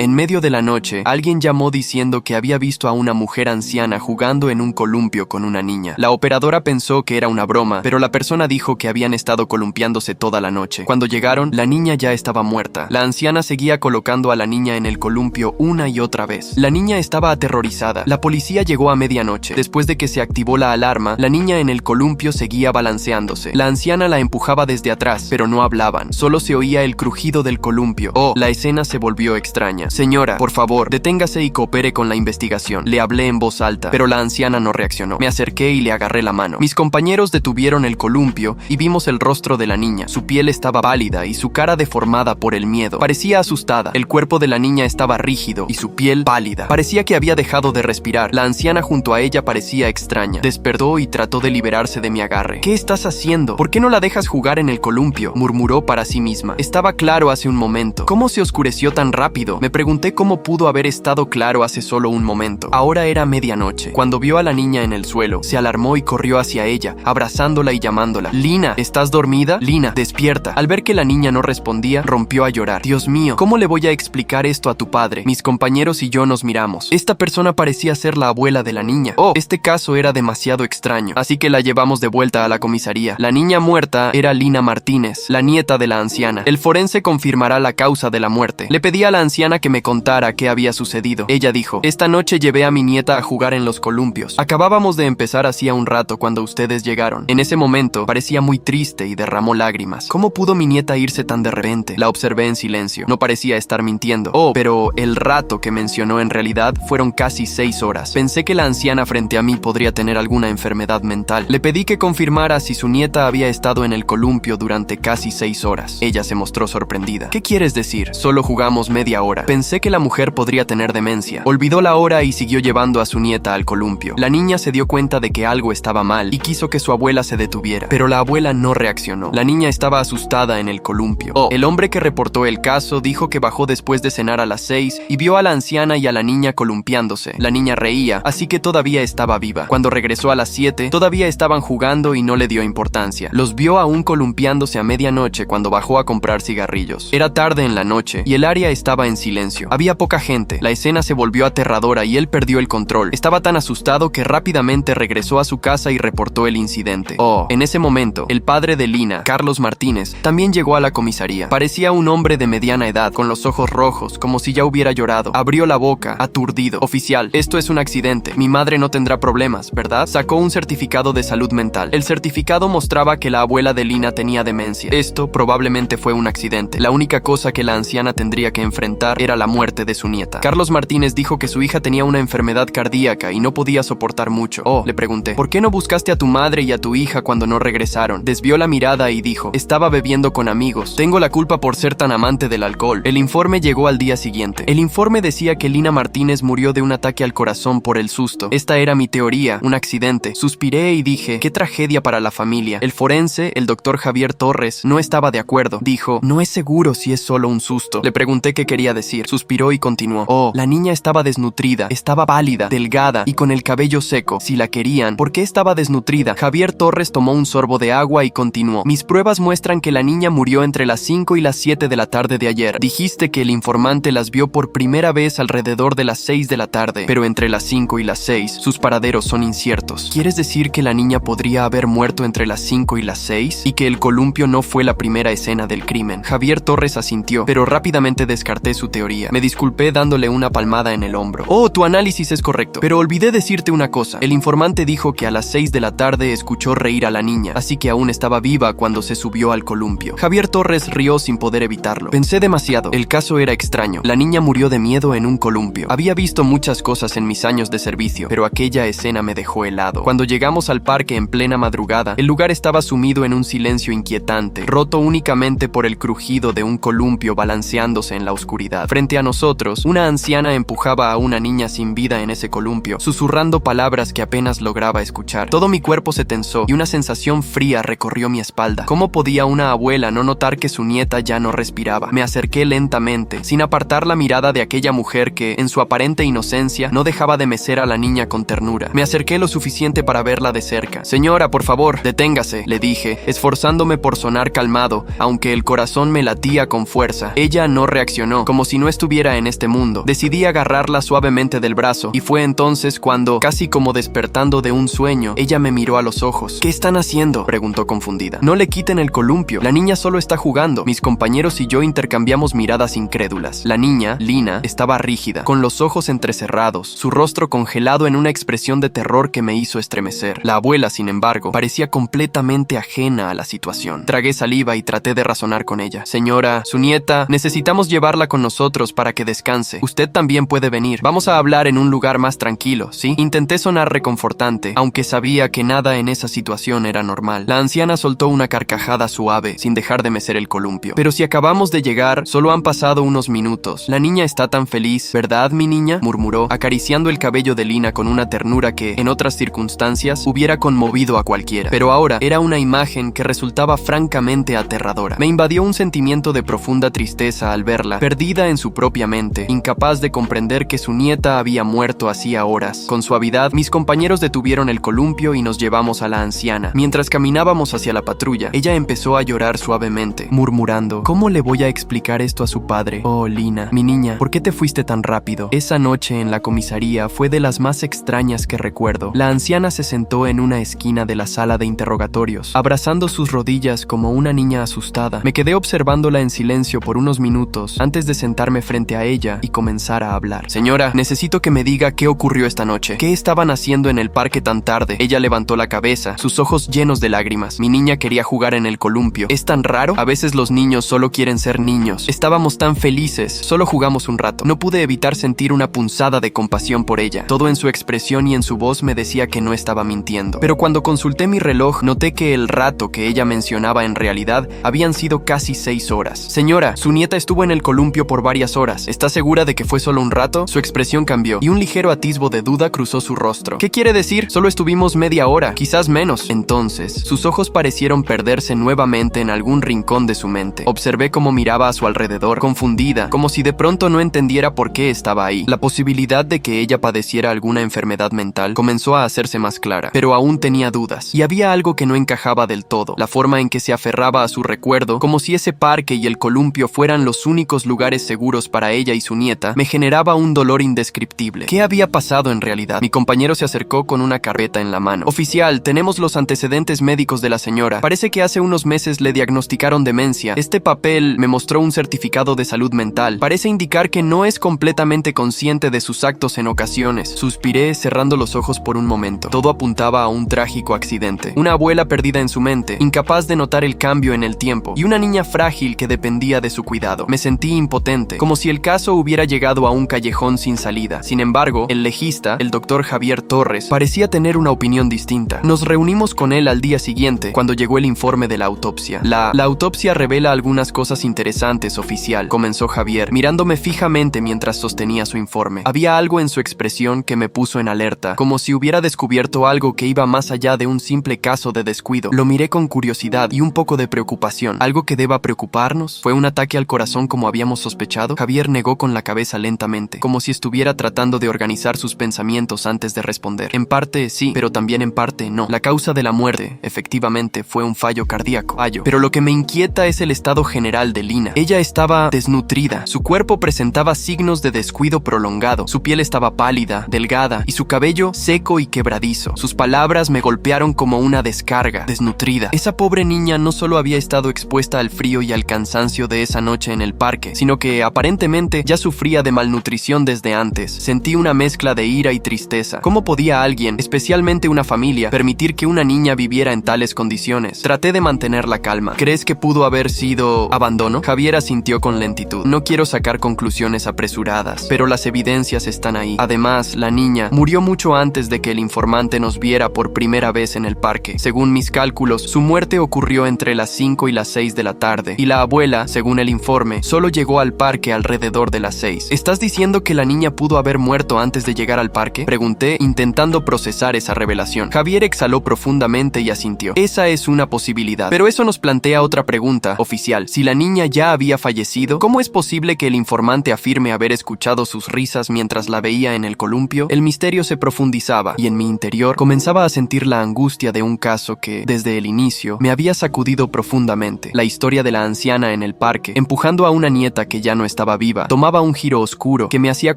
En medio de la noche, alguien llamó diciendo que había visto a una mujer anciana jugando en un columpio con una niña. La operadora pensó que era una broma, pero la persona dijo que habían estado columpiándose toda la noche. Cuando llegaron, la niña ya estaba muerta. La anciana seguía colocando a la niña en el columpio una y otra vez. La niña estaba aterrorizada. La policía llegó a medianoche. Después de que se activó la alarma, la niña en el columpio seguía balanceándose. La anciana la empujaba desde atrás, pero no hablaban. Solo se oía el crujido del columpio. La escena se volvió extraña. Señora, por favor, deténgase y coopere con la investigación. Le hablé en voz alta, pero la anciana no reaccionó. Me acerqué y le agarré la mano. Mis compañeros detuvieron el columpio y vimos el rostro de la niña. Su piel estaba pálida y su cara deformada por el miedo. Parecía asustada. El cuerpo de la niña estaba rígido y su piel pálida. Parecía que había dejado de respirar. La anciana junto a ella parecía extraña. Despertó y trató de liberarse de mi agarre. ¿Qué estás haciendo? ¿Por qué no la dejas jugar en el columpio?, murmuró para sí misma. Estaba claro hace un momento. ¿Cómo se oscureció tan rápido? Me pregunté cómo pudo haber estado claro hace solo un momento. Ahora era medianoche. Cuando vio a la niña en el suelo, se alarmó y corrió hacia ella, abrazándola y llamándola. Lina, ¿estás dormida? Lina, despierta. Al ver que la niña no respondía, rompió a llorar. Dios mío, ¿cómo le voy a explicar esto a tu padre? Mis compañeros y yo nos miramos. Esta persona parecía ser la abuela de la niña. Este caso era demasiado extraño, así que la llevamos de vuelta a la comisaría. La niña muerta era Lina Martínez, la nieta de la anciana. El forense confirmará la causa de la muerte. Le pedí a la anciana que me contara qué había sucedido. Ella dijo: esta noche llevé a mi nieta a jugar en los columpios. Acabábamos de empezar hacía un rato cuando ustedes llegaron. En ese momento parecía muy triste y derramó lágrimas. ¿Cómo pudo mi nieta irse tan de repente? La observé en silencio. No parecía estar mintiendo. Pero el rato que mencionó en realidad fueron casi 6 horas. Pensé que la anciana frente a mí podría tener alguna enfermedad mental. Le pedí que confirmara si su nieta había estado en el columpio durante casi 6 horas. Ella se mostró sorprendida. ¿Qué quieres decir? Solo jugamos media hora. Pensé que la mujer podría tener demencia. Olvidó la hora y siguió llevando a su nieta al columpio. La niña se dio cuenta de que algo estaba mal y quiso que su abuela se detuviera, pero la abuela no reaccionó. La niña estaba asustada en el columpio. El hombre que reportó el caso dijo que bajó después de cenar a las 6 y vio a la anciana y a la niña columpiándose. La niña reía, así que todavía estaba viva. Cuando regresó a las 7, todavía estaban jugando y no le dio importancia. Los vio aún columpiándose a medianoche cuando bajó a comprar cigarrillos. Era tarde en la noche y el área estaba en silencio. Había poca gente. La escena se volvió aterradora y él perdió el control. Estaba tan asustado que rápidamente regresó a su casa y reportó el incidente. En ese momento, el padre de Lina, Carlos Martínez, también llegó a la comisaría. Parecía un hombre de mediana edad, con los ojos rojos, como si ya hubiera llorado. Abrió la boca, aturdido. Oficial, esto es un accidente. Mi madre no tendrá problemas, ¿verdad? Sacó un certificado de salud mental. El certificado mostraba que la abuela de Lina tenía demencia. Esto probablemente fue un accidente. La única cosa que la anciana tendría que enfrentar era la muerte de su nieta. Carlos Martínez dijo que su hija tenía una enfermedad cardíaca y no podía soportar mucho. Le pregunté: ¿por qué no buscaste a tu madre y a tu hija cuando no regresaron? Desvió la mirada y dijo: estaba bebiendo con amigos. Tengo la culpa por ser tan amante del alcohol. El informe llegó al día siguiente. El informe decía que Lina Martínez murió de un ataque al corazón por el susto. Esta era mi teoría, un accidente. Suspiré y dije: qué tragedia para la familia. El forense, el doctor Javier Torres, no estaba de acuerdo. Dijo: no es seguro si es solo un susto. Le pregunté qué quería decir. Suspiró y continuó: la niña estaba desnutrida, estaba pálida, delgada y con el cabello seco. Si la querían, ¿por qué estaba desnutrida? Javier Torres tomó un sorbo de agua y continuó: mis pruebas muestran que la niña murió entre las 5 y las 7 de la tarde de ayer. Dijiste que el informante las vio por primera vez alrededor de las 6 de la tarde, pero entre las 5 y las 6, sus paraderos son inciertos. ¿Quieres decir que la niña podría haber muerto entre las 5 y las 6? ¿Y que el columpio no fue la primera escena del crimen? Javier Torres asintió, pero rápidamente descarté su teoría. Me disculpé dándole una palmada en el hombro. Tu análisis es correcto, pero olvidé decirte una cosa. El informante dijo que a las 6 de la tarde escuchó reír a la niña, así que aún estaba viva cuando se subió al columpio. Javier Torres rió sin poder evitarlo. Pensé demasiado. El caso era extraño. La niña murió de miedo en un columpio. Había visto muchas cosas en mis años de servicio, pero aquella escena me dejó helado. Cuando llegamos al parque en plena madrugada, el lugar estaba sumido en un silencio inquietante, roto únicamente por el crujido de un columpio balanceándose en la oscuridad. Frente a nosotros, una anciana empujaba a una niña sin vida en ese columpio, susurrando palabras que apenas lograba escuchar. Todo mi cuerpo se tensó y una sensación fría recorrió mi espalda. ¿Cómo podía una abuela no notar que su nieta ya no respiraba? Me acerqué lentamente, sin apartar la mirada de aquella mujer que, en su aparente inocencia, no dejaba de mecer a la niña con ternura. Me acerqué lo suficiente para verla de cerca. Señora, por favor, deténgase, le dije, esforzándome por sonar calmado, aunque el corazón me latía con fuerza. Ella no reaccionó, como si no estuviera en este mundo. Decidí agarrarla suavemente del brazo, y fue entonces cuando, casi como despertando de un sueño, ella me miró a los ojos. ¿Qué están haciendo?, preguntó confundida. No le quiten el columpio. La niña solo está jugando. Mis compañeros y yo intercambiamos miradas incrédulas. La niña, Lina, estaba rígida, con los ojos entrecerrados, su rostro congelado en una expresión de terror que me hizo estremecer. La abuela, sin embargo, parecía completamente ajena a la situación. Tragué saliva y traté de razonar con ella. Señora, su nieta, necesitamos llevarla con nosotros para que descanse. Usted también puede venir. Vamos a hablar en un lugar más tranquilo, ¿sí? Intenté sonar reconfortante, aunque sabía que nada en esa situación era normal. La anciana soltó una carcajada suave, sin dejar de mecer el columpio. Pero si acabamos de llegar, solo han pasado unos minutos. La niña está tan feliz, ¿verdad, mi niña?, murmuró, acariciando el cabello de Lina con una ternura que, en otras circunstancias, hubiera conmovido a cualquiera. Pero ahora era una imagen que resultaba francamente aterradora. Me invadió un sentimiento de profunda tristeza al verla, perdida en su propia mente, incapaz de comprender que su nieta había muerto hacía horas. Con suavidad, mis compañeros detuvieron el columpio y nos llevamos a la anciana. Mientras caminábamos hacia la patrulla, ella empezó a llorar suavemente, murmurando: ¿cómo le voy a explicar esto a su padre? Oh, Lina, mi niña, ¿por qué te fuiste tan rápido? Esa noche en la comisaría fue de las más extrañas que recuerdo. La anciana se sentó en una esquina de la sala de interrogatorios, abrazando sus rodillas como una niña asustada. Me quedé observándola en silencio por unos minutos antes de sentarme frente a ella y comenzar a hablar. Señora, necesito que me diga qué ocurrió esta noche. ¿Qué estaban haciendo en el parque tan tarde? Ella levantó la cabeza, sus ojos llenos de lágrimas. Mi niña quería jugar en el columpio. ¿Es tan raro? A veces los niños solo quieren ser niños. Estábamos tan felices, solo jugamos un rato. No pude evitar sentir una punzada de compasión por ella. Todo en su expresión y en su voz me decía que no estaba mintiendo. Pero cuando consulté mi reloj, noté que el rato que ella mencionaba en realidad habían sido casi 6 horas. Señora, su nieta estuvo en el columpio por varias horas. ¿Está segura de que fue solo un rato? Su expresión cambió y un ligero atisbo de duda cruzó su rostro. ¿Qué quiere decir? Solo estuvimos media hora, quizás menos. Entonces, sus ojos parecieron perderse nuevamente en algún rincón de su mente. Observé cómo miraba a su alrededor, confundida, como si de pronto no entendiera por qué estaba ahí. La posibilidad de que ella padeciera alguna enfermedad mental comenzó a hacerse más clara, pero aún tenía dudas. Y había algo que no encajaba del todo. La forma en que se aferraba a su recuerdo, como si ese parque y el columpio fueran los únicos lugares seguros para ella y su nieta, me generaba un dolor indescriptible. ¿Qué había pasado en realidad? Mi compañero se acercó con una carpeta en la mano. Oficial, tenemos los antecedentes médicos de la señora. Parece que hace unos meses le diagnosticaron demencia. Este papel me mostró un certificado de salud mental. Parece indicar que no es completamente consciente de sus actos en ocasiones. Suspiré, cerrando los ojos por un momento. Todo apuntaba a un trágico accidente. Una abuela perdida en su mente, incapaz de notar el cambio en el tiempo, y una niña frágil que dependía de su cuidado. Me sentí impotente, como si el caso hubiera llegado a un callejón sin salida. Sin embargo, el legista, el doctor Javier Torres, parecía tener una opinión distinta. Nos reunimos con él al día siguiente, cuando llegó el informe de la autopsia. La autopsia revela algunas cosas interesantes, oficial, comenzó Javier, mirándome fijamente mientras sostenía su informe. Había algo en su expresión que me puso en alerta, como si hubiera descubierto algo que iba más allá de un simple caso de descuido. Lo miré con curiosidad y un poco de preocupación. ¿Algo que deba preocuparnos? ¿Fue un ataque al corazón como habíamos sospechado? Javier negó con la cabeza lentamente, como si estuviera tratando de organizar sus pensamientos antes de responder. En parte sí, pero también en parte no. La causa de la muerte, efectivamente, fue un fallo cardíaco. Pero lo que me inquieta es el estado general de Lina. Ella estaba desnutrida. Su cuerpo presentaba signos de descuido prolongado. Su piel estaba pálida, delgada, y su cabello seco y quebradizo. Sus palabras me golpearon como una descarga. Desnutrida. Esa pobre niña no solo había estado expuesta al frío y al cansancio de esa noche en el parque, sino que aparentemente ya sufría de malnutrición desde antes. Sentí una mezcla de ira y tristeza. ¿Cómo podía alguien, especialmente una familia, permitir que una niña viviera en tales condiciones? Traté de mantener la calma. ¿Crees que pudo haber sido abandono? Javier asintió con lentitud. No quiero sacar conclusiones apresuradas, pero las evidencias están ahí. Además, la niña murió mucho antes de que el informante nos viera por primera vez en el parque. Según mis cálculos, su muerte ocurrió entre las 5 y las 6 de la tarde, y la abuela, según el informe, solo llegó al parque alrededor de las 6. ¿Estás diciendo que la niña pudo haber muerto antes de llegar al parque? Pregunté, intentando procesar esa revelación. Javier exhaló profundamente y asintió. Esa es una posibilidad. Pero eso nos plantea otra pregunta, oficial. Si la niña ya había fallecido, ¿cómo es posible que el informante afirme haber escuchado sus risas mientras la veía en el columpio? El misterio se profundizaba, y en mi interior comenzaba a sentir la angustia de un caso que, desde el inicio, me había sacudido profundamente. La historia de la anciana en el parque, empujando a una nieta que ya no estaba estaba viva, tomaba un giro oscuro que me hacía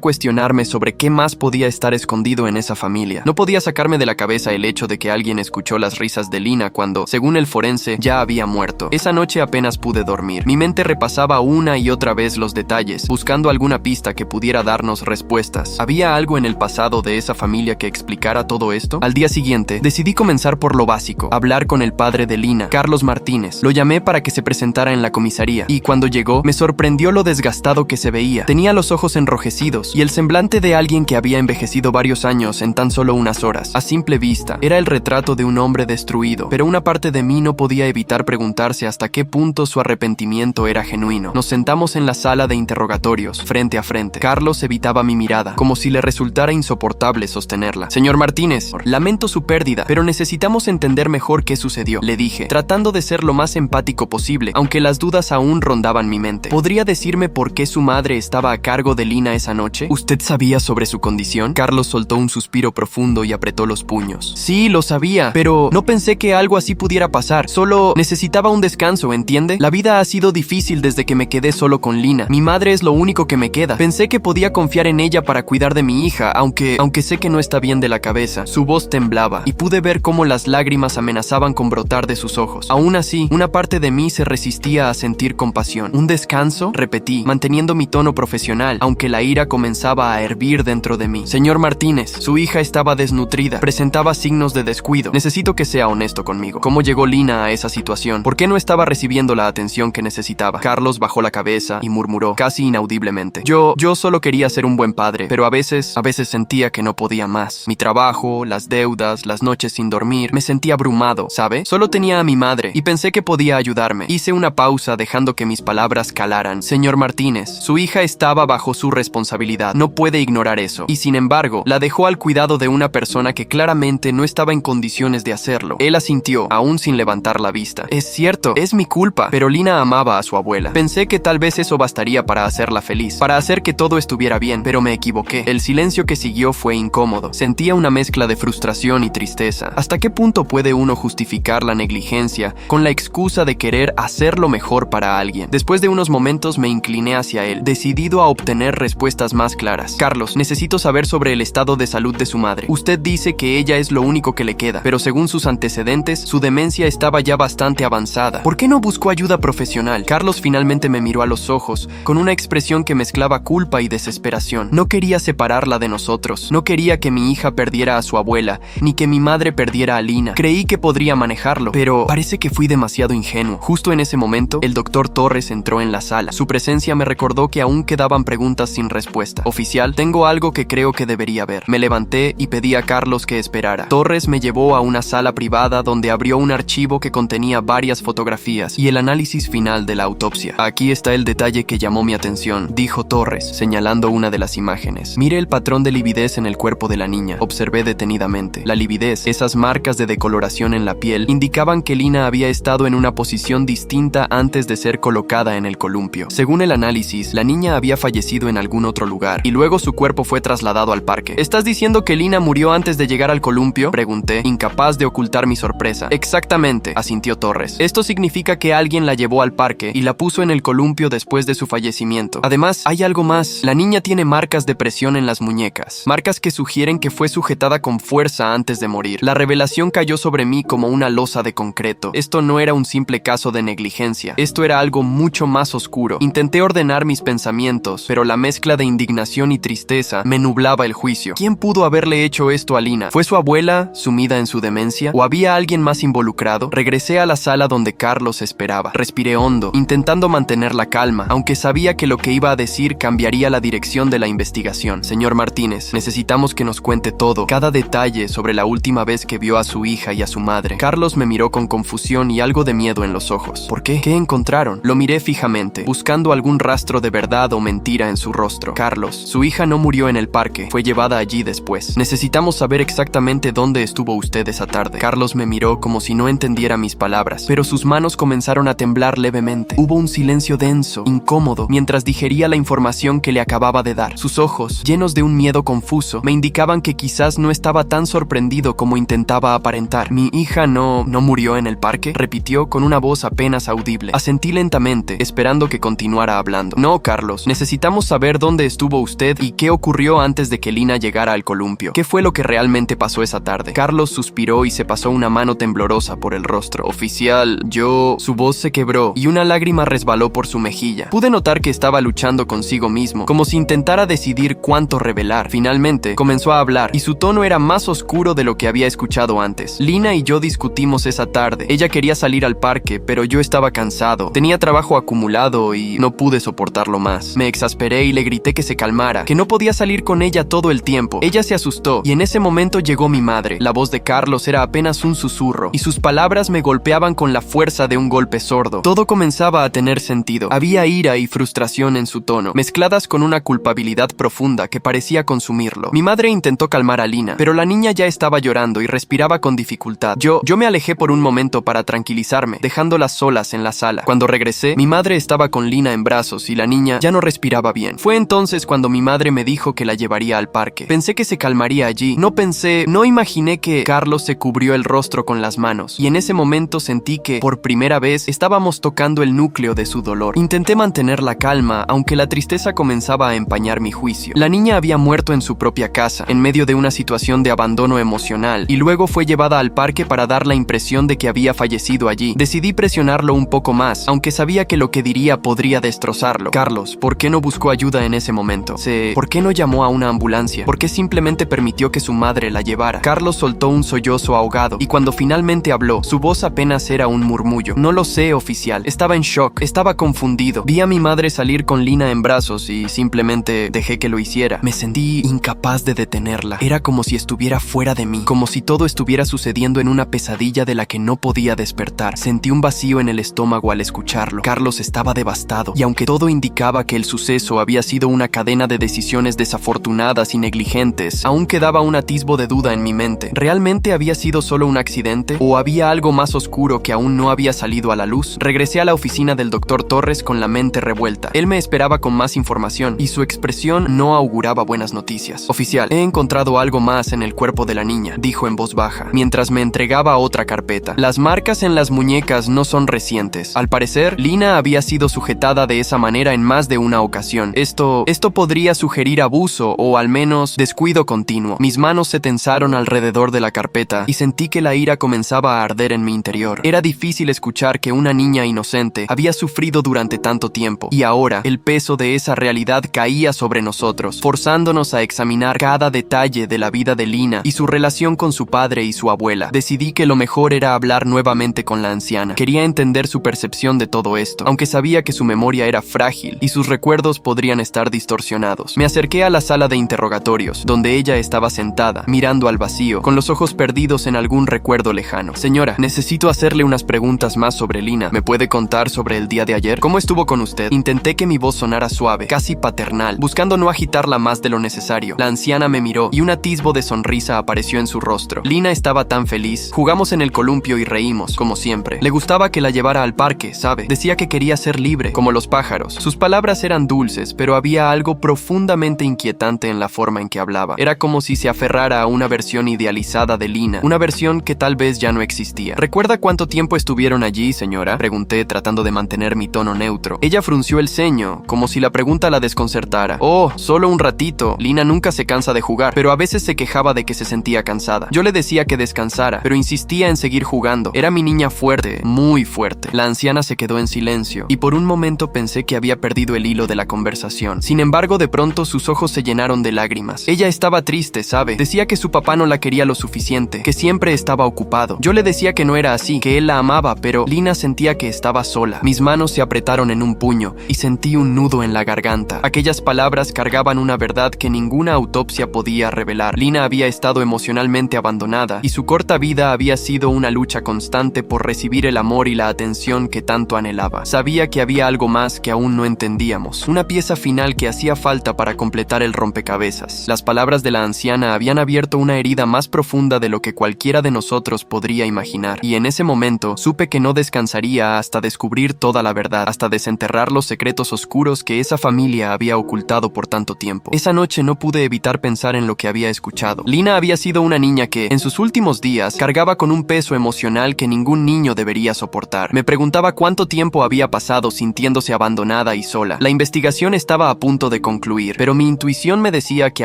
cuestionarme sobre qué más podía estar escondido en esa familia. No podía sacarme de la cabeza el hecho de que alguien escuchó las risas de Lina cuando, según el forense, ya había muerto. Esa noche apenas pude dormir. Mi mente repasaba una y otra vez los detalles, buscando alguna pista que pudiera darnos respuestas. ¿Había algo en el pasado de esa familia que explicara todo esto? Al día siguiente, decidí comenzar por lo básico, hablar con el padre de Lina, Carlos Martínez. Lo llamé para que se presentara en la comisaría, y cuando llegó, me sorprendió lo desgastado que se veía. Tenía los ojos enrojecidos y el semblante de alguien que había envejecido varios años en tan solo unas horas. A simple vista, era el retrato de un hombre destruido, pero una parte de mí no podía evitar preguntarse hasta qué punto su arrepentimiento era genuino. Nos sentamos en la sala de interrogatorios, frente a frente. Carlos evitaba mi mirada, como si le resultara insoportable sostenerla. Señor Martínez, lamento su pérdida, pero necesitamos entender mejor qué sucedió, le dije, tratando de ser lo más empático posible, aunque las dudas aún rondaban mi mente. ¿Podría decirme por qué su madre estaba a cargo de Lina esa noche? ¿Usted sabía sobre su condición? Carlos soltó un suspiro profundo y apretó los puños. Sí, lo sabía, pero no pensé que algo así pudiera pasar. Solo necesitaba un descanso, ¿entiende? La vida ha sido difícil desde que me quedé solo con Lina. Mi madre es lo único que me queda. Pensé que podía confiar en ella para cuidar de mi hija, aunque sé que no está bien de la cabeza. Su voz temblaba y pude ver cómo las lágrimas amenazaban con brotar de sus ojos. Aún así, una parte de mí se resistía a sentir compasión. ¿Un descanso? Repetí, manteniendo mi tono profesional, aunque la ira comenzaba a hervir dentro de mí. Señor Martínez, su hija estaba desnutrida, presentaba signos de descuido. Necesito que sea honesto conmigo. ¿Cómo llegó Lina a esa situación? ¿Por qué no estaba recibiendo la atención que necesitaba? Carlos bajó la cabeza y murmuró, casi inaudiblemente. Yo solo quería ser un buen padre, pero a veces sentía que no podía más. Mi trabajo, las deudas, las noches sin dormir, me sentía abrumado, ¿sabe? Solo tenía a mi madre y pensé que podía ayudarme. Hice una pausa dejando que mis palabras calaran. Señor Martínez, su hija estaba bajo su responsabilidad. No puede ignorar eso. Y sin embargo, la dejó al cuidado de una persona que claramente no estaba en condiciones de hacerlo. Él asintió, aún sin levantar la vista. Es cierto, es mi culpa, pero Lina amaba a su abuela. Pensé que tal vez eso bastaría para hacerla feliz, para hacer que todo estuviera bien, pero me equivoqué. El silencio que siguió fue incómodo. Sentía una mezcla de frustración y tristeza. ¿Hasta qué punto puede uno justificar la negligencia con la excusa de querer hacer lo mejor para alguien? Después de unos momentos me incliné hacia él, decidido a obtener respuestas más claras. Carlos, necesito saber sobre el estado de salud de su madre. Usted dice que ella es lo único que le queda, pero según sus antecedentes, su demencia estaba ya bastante avanzada. ¿Por qué no buscó ayuda profesional? Carlos finalmente me miró a los ojos, con una expresión que mezclaba culpa y desesperación. No quería separarla de nosotros. No quería que mi hija perdiera a su abuela, ni que mi madre perdiera a Lina. Creí que podría manejarlo, pero parece que fui demasiado ingenuo. Justo en ese momento, el doctor Torres entró en la sala. Su presencia me recordó que aún quedaban preguntas sin respuesta. Oficial, tengo algo que creo que debería ver. Me levanté y pedí a Carlos que esperara. Torres me llevó a una sala privada donde abrió un archivo que contenía varias fotografías y el análisis final de la autopsia. Aquí está el detalle que llamó mi atención, dijo Torres, señalando una de las imágenes. Mire el patrón de lividez en el cuerpo de la niña. Observé detenidamente. La lividez, esas marcas de decoloración en la piel, indicaban que Lina había estado en una posición distinta antes de ser colocada en el columpio. Según el análisis, la niña había fallecido en algún otro lugar y luego su cuerpo fue trasladado al parque. ¿Estás diciendo que Lina murió antes de llegar al columpio? Pregunté, incapaz de ocultar mi sorpresa. Exactamente, asintió Torres. Esto significa que alguien la llevó al parque y la puso en el columpio después de su fallecimiento. Además, hay algo más. La niña tiene marcas de presión en las muñecas, marcas que sugieren que fue sujetada con fuerza antes de morir. La revelación cayó sobre mí como una losa de concreto. Esto no era un simple caso de negligencia. Esto era algo mucho más oscuro. Intenté ordenar mis pensamientos, pero la mezcla de indignación y tristeza me nublaba el juicio. ¿Quién pudo haberle hecho esto a Lina? ¿Fue su abuela, sumida en su demencia? ¿O había alguien más involucrado? Regresé a la sala donde Carlos esperaba. Respiré hondo, intentando mantener la calma, aunque sabía que lo que iba a decir cambiaría la dirección de la investigación. Señor Martínez, necesitamos que nos cuente todo, cada detalle sobre la última vez que vio a su hija y a su madre. Carlos me miró con confusión y algo de miedo en los ojos. ¿Por qué? ¿Qué encontraron? Lo miré fijamente, buscando algún rastro de verdad o mentira en su rostro. Carlos, su hija no murió en el parque, fue llevada allí después. Necesitamos saber exactamente dónde estuvo usted esa tarde. Carlos me miró como si no entendiera mis palabras, pero sus manos comenzaron a temblar levemente. Hubo un silencio denso, incómodo, mientras digería la información que le acababa de dar. Sus ojos, llenos de un miedo confuso, me indicaban que quizás no estaba tan sorprendido como intentaba aparentar. ¿Mi hija no murió en el parque?, repitió con una voz apenas audible. Asentí lentamente, esperando que continuara hablando. diciendo: «No, Carlos, necesitamos saber dónde estuvo usted y qué ocurrió antes de que Lina llegara al columpio. ¿Qué fue lo que realmente pasó esa tarde?» Carlos suspiró y se pasó una mano temblorosa por el rostro. «Oficial, yo...» Su voz se quebró y una lágrima resbaló por su mejilla. Pude notar que estaba luchando consigo mismo, como si intentara decidir cuánto revelar. Finalmente, comenzó a hablar y su tono era más oscuro de lo que había escuchado antes. «Lina y yo discutimos esa tarde. Ella quería salir al parque, pero yo estaba cansado. Tenía trabajo acumulado y no pude soportarlo más. Me exasperé y le grité que se calmara, que no podía salir con ella todo el tiempo. Ella se asustó y en ese momento llegó mi madre. La voz de Carlos era apenas un susurro y sus palabras me golpeaban con la fuerza de un golpe sordo. Todo comenzaba a tener sentido. Había ira y frustración en su tono, mezcladas con una culpabilidad profunda que parecía consumirlo. Mi madre intentó calmar a Lina, pero la niña ya estaba llorando y respiraba con dificultad. Yo me alejé por un momento para tranquilizarme, dejándolas solas en la sala. Cuando regresé, mi madre estaba con Lina en brazos y la niña ya no respiraba bien. Fue entonces cuando mi madre me dijo que la llevaría al parque. Pensé que se calmaría allí. No imaginé que Carlos se cubrió el rostro con las manos y en ese momento sentí que, por primera vez, estábamos tocando el núcleo de su dolor. Intenté mantener la calma, aunque la tristeza comenzaba a empañar mi juicio. La niña había muerto en su propia casa, en medio de una situación de abandono emocional, y luego fue llevada al parque para dar la impresión de que había fallecido allí. Decidí presionarlo un poco más, aunque sabía que lo que diría podría destrozarlo. «Carlos, ¿por qué no buscó ayuda en ese momento? ¿Por qué no llamó a una ambulancia? ¿Por qué simplemente permitió que su madre la llevara?» Carlos soltó un sollozo ahogado, y cuando finalmente habló, su voz apenas era un murmullo. «No lo sé, oficial. Estaba en shock. Estaba confundido. Vi a mi madre salir con Lina en brazos y simplemente dejé que lo hiciera. Me sentí incapaz de detenerla. Era como si estuviera fuera de mí, como si todo estuviera sucediendo en una pesadilla de la que no podía despertar. Sentí un vacío en el estómago al escucharlo. Carlos estaba devastado, y aunque todo indicaba que el suceso había sido una cadena de decisiones desafortunadas y negligentes, aún quedaba un atisbo de duda en mi mente. ¿Realmente había sido solo un accidente? ¿O había algo más oscuro que aún no había salido a la luz? Regresé a la oficina del Dr. Torres con la mente revuelta. Él me esperaba con más información, y su expresión no auguraba buenas noticias. «Oficial, he encontrado algo más en el cuerpo de la niña», dijo en voz baja, mientras me entregaba otra carpeta. «Las marcas en las muñecas no son recientes. Al parecer, Lina había sido sujetada de esa manera en más de una ocasión. Esto podría sugerir abuso o al menos descuido continuo». Mis manos se tensaron alrededor de la carpeta y sentí que la ira comenzaba a arder en mi interior. Era difícil escuchar que una niña inocente había sufrido durante tanto tiempo, y ahora el peso de esa realidad caía sobre nosotros, forzándonos a examinar cada detalle de la vida de Lina y su relación con su padre y su abuela. Decidí que lo mejor era hablar nuevamente con la anciana. Quería entender su percepción de todo esto, aunque sabía que su memoria era frágil y sus recuerdos podrían estar distorsionados. Me acerqué a la sala de interrogatorios, donde ella estaba sentada, mirando al vacío, con los ojos perdidos en algún recuerdo lejano. «Señora, necesito hacerle unas preguntas más sobre Lina. ¿Me puede contar sobre el día de ayer? ¿Cómo estuvo con usted?» Intenté que mi voz sonara suave, casi paternal, buscando no agitarla más de lo necesario. La anciana me miró y un atisbo de sonrisa apareció en su rostro. Lina estaba tan feliz. Jugamos en el columpio y reímos, como siempre. Le gustaba que la llevara al parque, ¿sabe? Decía que quería ser libre, como los pájaros. Sus palabras eran dulces, pero había algo profundamente inquietante en la forma en que hablaba. Era como si se aferrara a una versión idealizada de Lina, una versión que tal vez ya no existía. ¿Recuerda cuánto tiempo estuvieron allí, señora?, pregunté, tratando de mantener mi tono neutro. Ella frunció el ceño, como si la pregunta la desconcertara. «Oh, solo un ratito. Lina nunca se cansa de jugar, pero a veces se quejaba de que se sentía cansada. Yo le decía que descansara, pero insistía en seguir jugando. Era mi niña fuerte, muy fuerte». La anciana se quedó en silencio, y por un momento pensé que había perdido el hilo de la conversación. Sin embargo, de pronto sus ojos se llenaron de lágrimas. Ella estaba triste, ¿sabe? Decía que su papá no la quería lo suficiente, que siempre estaba ocupado. Yo le decía que no era así, que él la amaba, pero Lina sentía que estaba sola. Mis manos se apretaron en un puño, y sentí un nudo en la garganta. Aquellas palabras cargaban una verdad que ninguna autopsia podía revelar. Lina había estado emocionalmente abandonada, y su corta vida había sido una lucha constante por recibir el amor y la atención que tanto anhelaba. Sabía que había algo más que aún no entendíamos, una pieza final que hacía falta para completar el rompecabezas. Las palabras de la anciana habían abierto una herida más profunda de lo que cualquiera de nosotros podría imaginar, y en ese momento supe que no descansaría hasta descubrir toda la verdad, hasta desenterrar los secretos oscuros que esa familia había ocultado por tanto tiempo. Esa noche no pude evitar pensar en lo que había escuchado. Lina había sido una niña que, en sus últimos días, cargaba con un peso emocional que ningún niño debería soportar. Me preguntaba cuánto tiempo había pasado sintiéndose abandonada resignada y sola. La investigación estaba a punto de concluir, pero mi intuición me decía que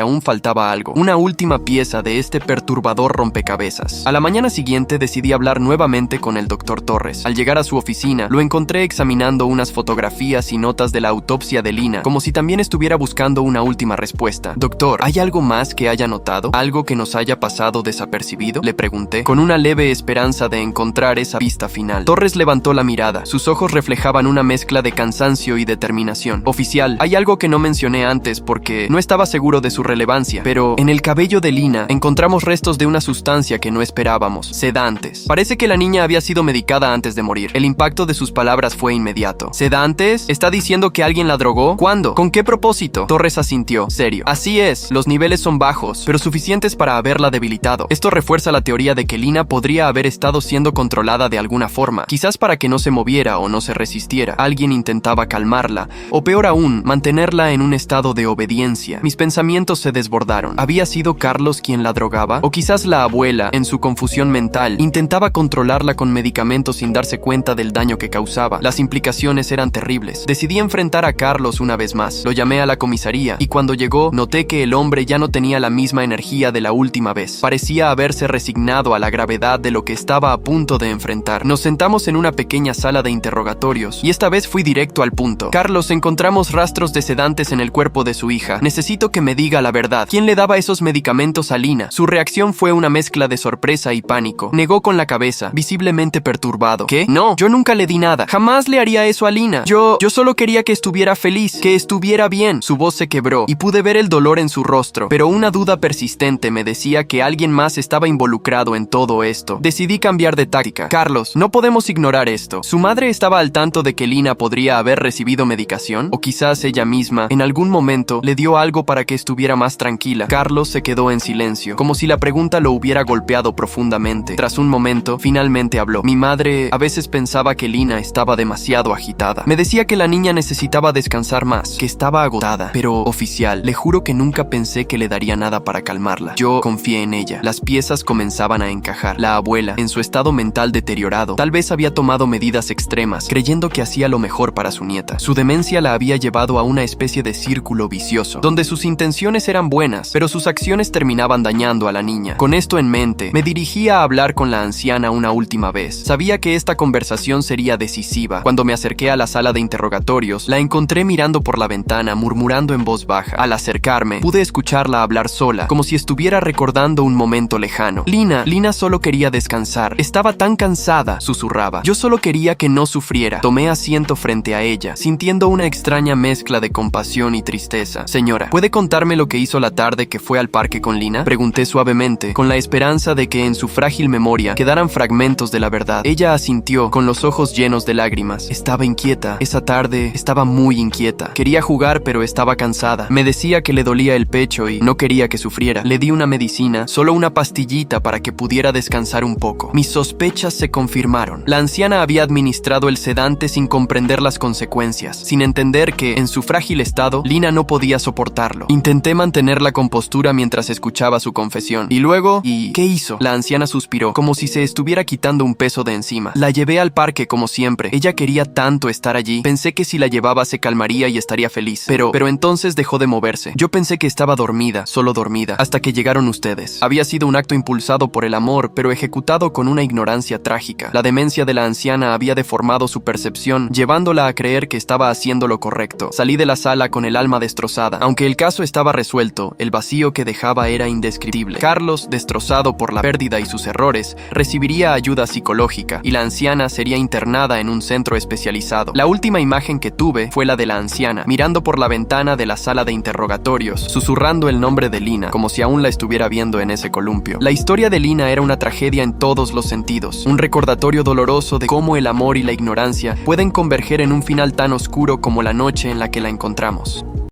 aún faltaba algo, una última pieza de este perturbador rompecabezas. A la mañana siguiente decidí hablar nuevamente con el Dr. Torres. Al llegar a su oficina, lo encontré examinando unas fotografías y notas de la autopsia de Lina, como si también estuviera buscando una última respuesta. Doctor, ¿hay algo más que haya notado? ¿Algo que nos haya pasado desapercibido? Le pregunté, con una leve esperanza de encontrar esa pista final. Torres levantó la mirada. Sus ojos reflejaban una mezcla de cansancio y determinación. Oficial, hay algo que no mencioné antes porque no estaba seguro de su relevancia, pero en el cabello de Lina encontramos restos de una sustancia que no esperábamos: sedantes. Parece que la niña había sido medicada antes de morir. El impacto de sus palabras fue inmediato. ¿Sedantes? ¿Está diciendo que alguien la drogó? ¿Cuándo? ¿Con qué propósito? Torres asintió. Serio. Así es, los niveles son bajos, pero suficientes para haberla debilitado. Esto refuerza la teoría de que Lina podría haber estado siendo controlada de alguna forma, quizás para que no se moviera o no se resistiera. Alguien intentaba calmarla, o peor aún, mantenerla en un estado de obediencia. Mis pensamientos se desbordaron. ¿Había sido Carlos quien la drogaba? O quizás la abuela, en su confusión mental, intentaba controlarla con medicamentos sin darse cuenta del daño que causaba. Las implicaciones eran terribles. Decidí enfrentar a Carlos una vez más. Lo llamé a la comisaría, y cuando llegó, noté que el hombre ya no tenía la misma energía de la última vez. Parecía haberse resignado a la gravedad de lo que estaba a punto de enfrentar. Nos sentamos en una pequeña sala de interrogatorios, y esta vez fui directo al punto. Carlos, encontramos rastros de sedantes en el cuerpo de su hija. Necesito que me diga la verdad. ¿Quién le daba esos medicamentos a Lina? Su reacción fue una mezcla de sorpresa y pánico. Negó con la cabeza, visiblemente perturbado. ¿Qué? No, yo nunca le di nada. Jamás le haría eso a Lina. Yo solo quería que estuviera feliz, que estuviera bien. Su voz se quebró, y pude ver el dolor en su rostro, pero una duda persistente me decía que alguien más estaba involucrado en todo esto. Decidí cambiar de táctica. Carlos, no podemos ignorar esto. ¿Su madre estaba al tanto de que Lina podría haber recibido medicación? ¿O quizás ella misma, en algún momento, le dio algo para que estuviera más tranquila? Carlos se quedó en silencio, como si la pregunta lo hubiera golpeado profundamente. Tras un momento, finalmente habló. Mi madre a veces pensaba que Lina estaba demasiado agitada. Me decía que la niña necesitaba descansar más, que estaba agotada. Pero, oficial, le juro que nunca pensé que le daría nada para calmarla. Yo confié en ella. Las piezas comenzaban a encajar. La abuela, en su estado mental deteriorado, tal vez había tomado medidas extremas, creyendo que hacía lo mejor para su nieta. Su demencia la había llevado a una especie de círculo vicioso, donde sus intenciones eran buenas, pero sus acciones terminaban dañando a la niña. Con esto en mente, me dirigí a hablar con la anciana una última vez. Sabía que esta conversación sería decisiva. Cuando me acerqué a la sala de interrogatorios, la encontré mirando por la ventana, murmurando en voz baja. Al acercarme, pude escucharla hablar sola, como si estuviera recordando un momento lejano. Lina solo quería descansar. Estaba tan cansada, susurraba. Yo solo quería que no sufriera. Tomé asiento frente a ella, sintiendo una extraña mezcla de compasión y tristeza. Señora, ¿puede contarme lo que hizo la tarde que fue al parque con Lina? Pregunté suavemente, con la esperanza de que en su frágil memoria quedaran fragmentos de la verdad. Ella asintió, con los ojos llenos de lágrimas. Estaba inquieta. Esa tarde estaba muy inquieta. Quería jugar, pero estaba cansada. Me decía que le dolía el pecho y no quería que sufriera. Le di una medicina, solo una pastillita para que pudiera descansar un poco. Mis sospechas se confirmaron. La anciana había administrado el sedante sin comprender las consecuencias, sin entender que, en su frágil estado, Lina no podía soportarlo. Intenté mantener la compostura mientras escuchaba su confesión. Y luego, ¿qué hizo? La anciana suspiró, como si se estuviera quitando un peso de encima. La llevé al parque como siempre. Ella quería tanto estar allí. Pensé que si la llevaba se calmaría y estaría feliz. Pero entonces dejó de moverse. Yo pensé que estaba dormida, solo dormida, hasta que llegaron ustedes. Había sido un acto impulsado por el amor, pero ejecutado con una ignorancia trágica. La demencia de la anciana había deformado su percepción, llevándola a creer que estaba haciendo lo correcto. Salí de la sala con el alma destrozada. Aunque el caso estaba resuelto, el vacío que dejaba era indescriptible. Carlos, destrozado por la pérdida y sus errores, recibiría ayuda psicológica, y la anciana sería internada en un centro especializado. La última imagen que tuve fue la de la anciana, mirando por la ventana de la sala de interrogatorios, susurrando el nombre de Lina, como si aún la estuviera viendo en ese columpio. La historia de Lina era una tragedia en todos los sentidos, un recordatorio doloroso de cómo el amor y la ignorancia pueden converger en un final tan oscuro como la noche en la que la encontramos.